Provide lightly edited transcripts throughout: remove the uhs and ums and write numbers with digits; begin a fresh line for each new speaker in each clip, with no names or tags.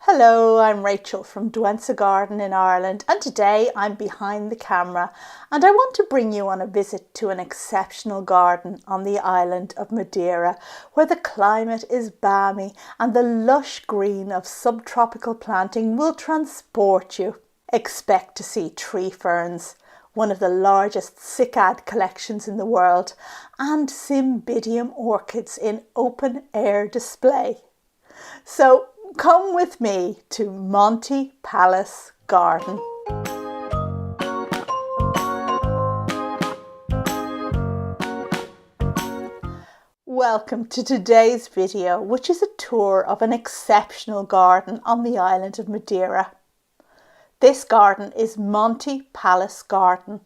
Hello, I'm Rachel from Douentza Garden in Ireland, and today I'm behind the camera and I want to bring you on a visit to an exceptional garden on the island of Madeira, where the climate is balmy and the lush green of subtropical planting will transport you. Expect to see tree ferns, one of the largest cycad collections in the world, and cymbidium orchids in open air display. So come with me to Monte Palace Garden. Welcome to today's video, which is a tour of an exceptional garden on the island of Madeira. This garden is Monte Palace Garden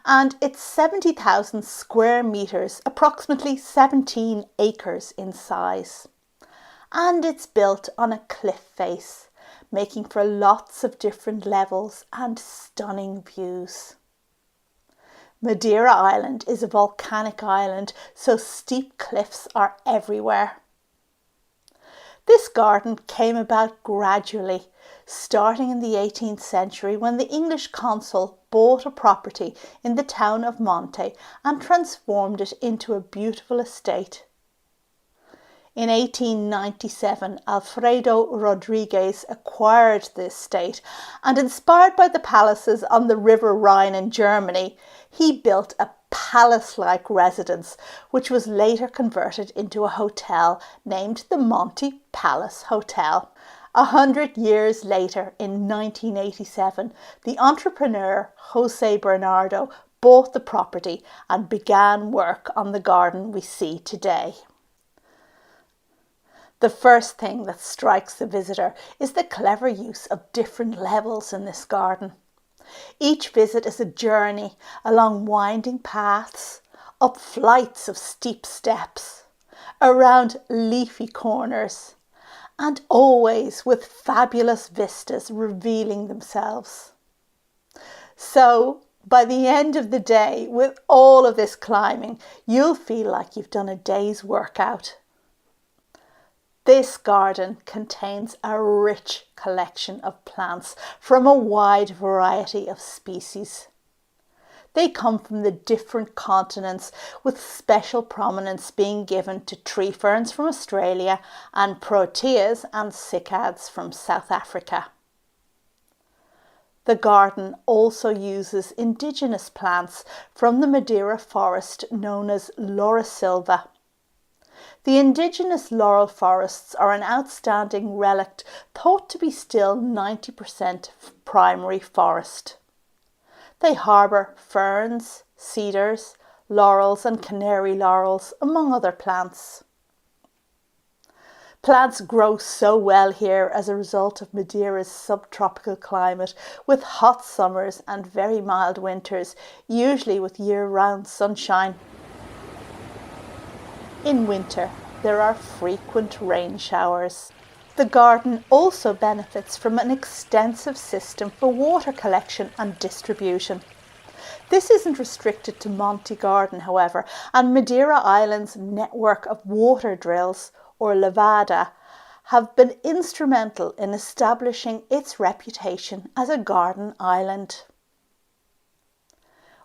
and it's 70,000 square metres, approximately 17 acres in size. And it's built on a cliff face, making for lots of different levels and stunning views. Madeira Island is a volcanic island, so steep cliffs are everywhere. This garden came about gradually, starting in the 18th century when the English consul bought a property in the town of Monte and transformed it into a beautiful estate. In 1897, Alfredo Rodriguez acquired the estate, and inspired by the palaces on the River Rhine in Germany, he built a palace-like residence, which was later converted into a hotel named the Monte Palace Hotel. 100 years later, in 1987, the entrepreneur Jose Bernardo bought the property and began work on the garden we see today. The first thing that strikes the visitor is the clever use of different levels in this garden. Each visit is a journey along winding paths, up flights of steep steps, around leafy corners, and always with fabulous vistas revealing themselves. So, by the end of the day, with all of this climbing, you'll feel like you've done a day's workout. This garden contains a rich collection of plants from a wide variety of species. They come from the different continents, with special prominence being given to tree ferns from Australia and proteas and cycads from South Africa. The garden also uses indigenous plants from the Madeira forest known as Laurisilva. The indigenous laurel forests are an outstanding relic thought to be still 90% primary forest. They harbour ferns, cedars, laurels and canary laurels, among other plants. Plants grow so well here as a result of Madeira's subtropical climate, with hot summers and very mild winters, usually with year-round sunshine. In winter, there are frequent rain showers. The garden also benefits from an extensive system for water collection and distribution. This isn't restricted to Monte Garden, however, and Madeira Island's network of water drills, or lavada, have been instrumental in establishing its reputation as a garden island.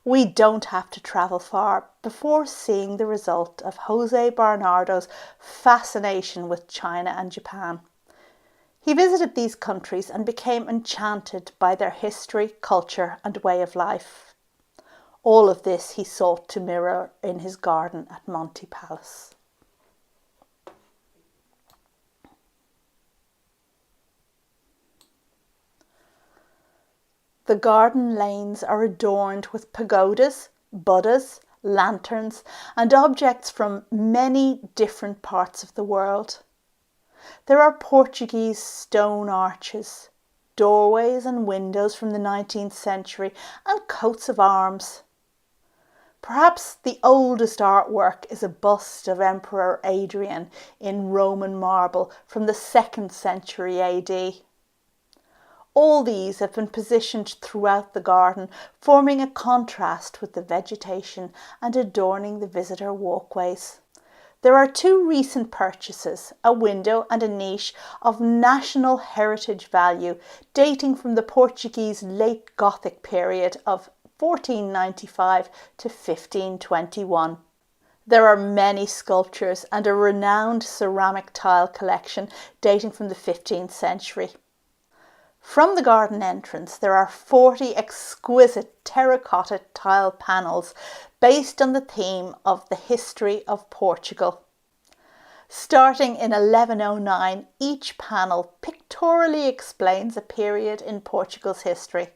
We don't have to travel far before seeing the result of Jose Bernardo's fascination with China and Japan. He visited these countries and became enchanted by their history, culture and way of life. All of this he sought to mirror in his garden at Monte Palace. The garden lanes are adorned with pagodas, Buddhas, lanterns and objects from many different parts of the world. There are Portuguese stone arches, doorways and windows from the 19th century and coats of arms. Perhaps the oldest artwork is a bust of Emperor Adrian in Roman marble from the 2nd century AD. All these have been positioned throughout the garden, forming a contrast with the vegetation and adorning the visitor walkways. There are two recent purchases, a window and a niche of national heritage value dating from the Portuguese late Gothic period of 1495 to 1521. There are many sculptures and a renowned ceramic tile collection dating from the 15th century. From the garden entrance, there are 40 exquisite terracotta tile panels based on the theme of the history of Portugal. Starting in 1109, each panel pictorially explains a period in Portugal's history.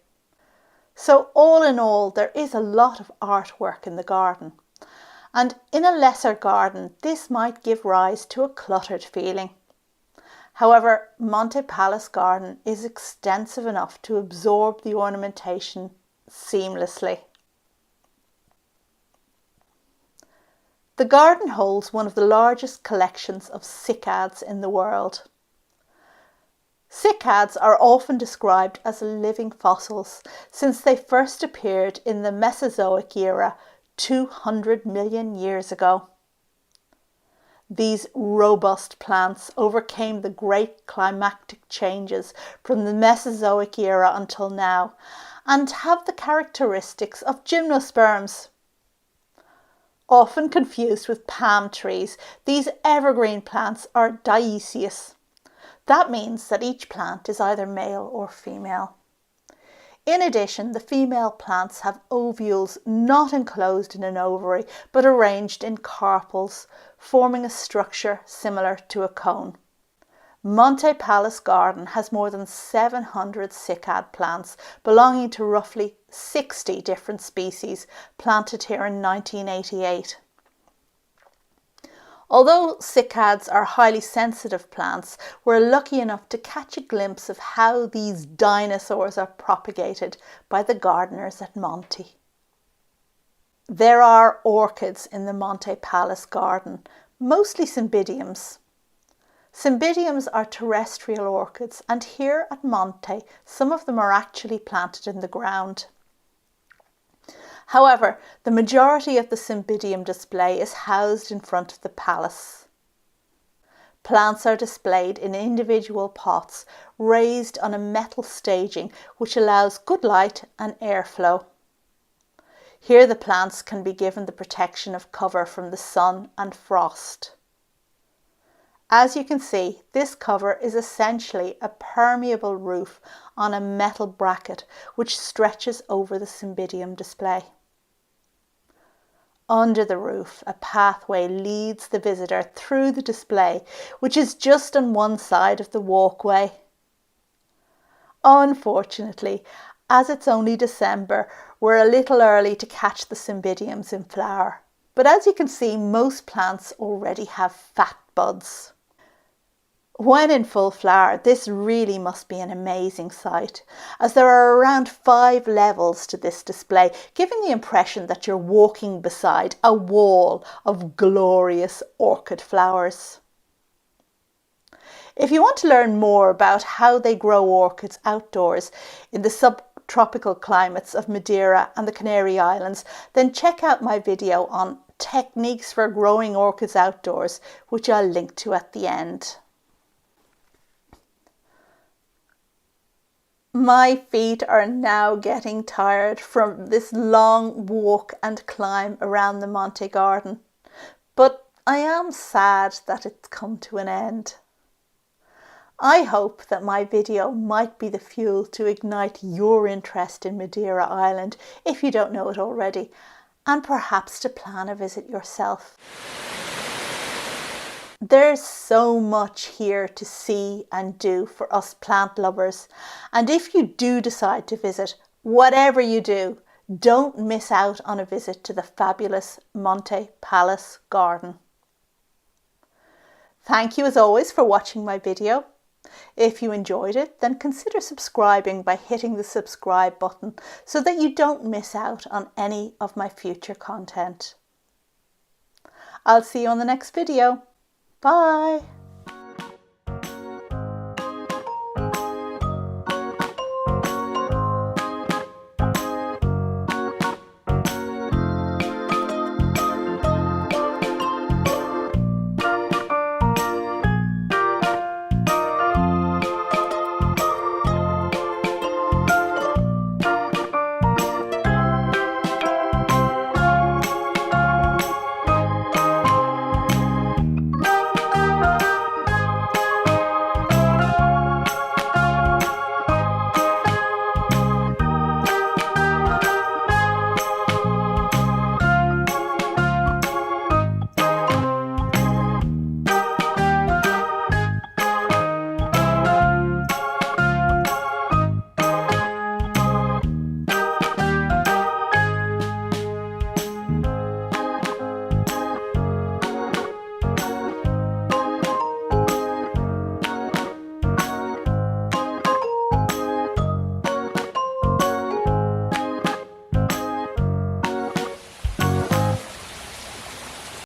So all in all, there is a lot of artwork in the garden. And in a lesser garden, this might give rise to a cluttered feeling. However, Monte Palace Garden is extensive enough to absorb the ornamentation seamlessly. The garden holds one of the largest collections of cycads in the world. Cycads are often described as living fossils since they first appeared in the Mesozoic era 200 million years ago. These robust plants overcame the great climatic changes from the Mesozoic era until now and have the characteristics of gymnosperms. Often confused with palm trees, these evergreen plants are dioecious. That means that each plant is either male or female. In addition, the female plants have ovules not enclosed in an ovary but arranged in carpels, forming a structure similar to a cone. Monte Palace Garden has more than 700 cycad plants belonging to roughly 60 different species planted here in 1988. Although cycads are highly sensitive plants, we're lucky enough to catch a glimpse of how these dinosaurs are propagated by the gardeners at Monte. There are orchids in the Monte Palace Garden, mostly cymbidiums. Cymbidiums are terrestrial orchids, and here at Monte, some of them are actually planted in the ground. However, the majority of the cymbidium display is housed in front of the palace. Plants are displayed in individual pots raised on a metal staging which allows good light and airflow. Here the plants can be given the protection of cover from the sun and frost. As you can see, this cover is essentially a permeable roof on a metal bracket which stretches over the cymbidium display. Under the roof, a pathway leads the visitor through the display, which is just on one side of the walkway. Unfortunately, as it's only December, we're a little early to catch the cymbidiums in flower. But as you can see, most plants already have fat buds. When in full flower, this really must be an amazing sight, as there are around 5 levels to this display, giving the impression that you're walking beside a wall of glorious orchid flowers. If you want to learn more about how they grow orchids outdoors in the subtropical climates of Madeira and the Canary Islands, then check out my video on techniques for growing orchids outdoors, which I'll link to at the end. My feet are now getting tired from this long walk and climb around the Monte Garden, but I am sad that it's come to an end. I hope that my video might be the fuel to ignite your interest in Madeira Island if you don't know it already, and perhaps to plan a visit yourself. There's so much here to see and do for us plant lovers, and if you do decide to visit, whatever you do, don't miss out on a visit to the fabulous Monte Palace Garden. Thank you as always for watching my video. If you enjoyed it, then consider subscribing by hitting the subscribe button so that you don't miss out on any of my future content. I'll see you on the next video. Bye.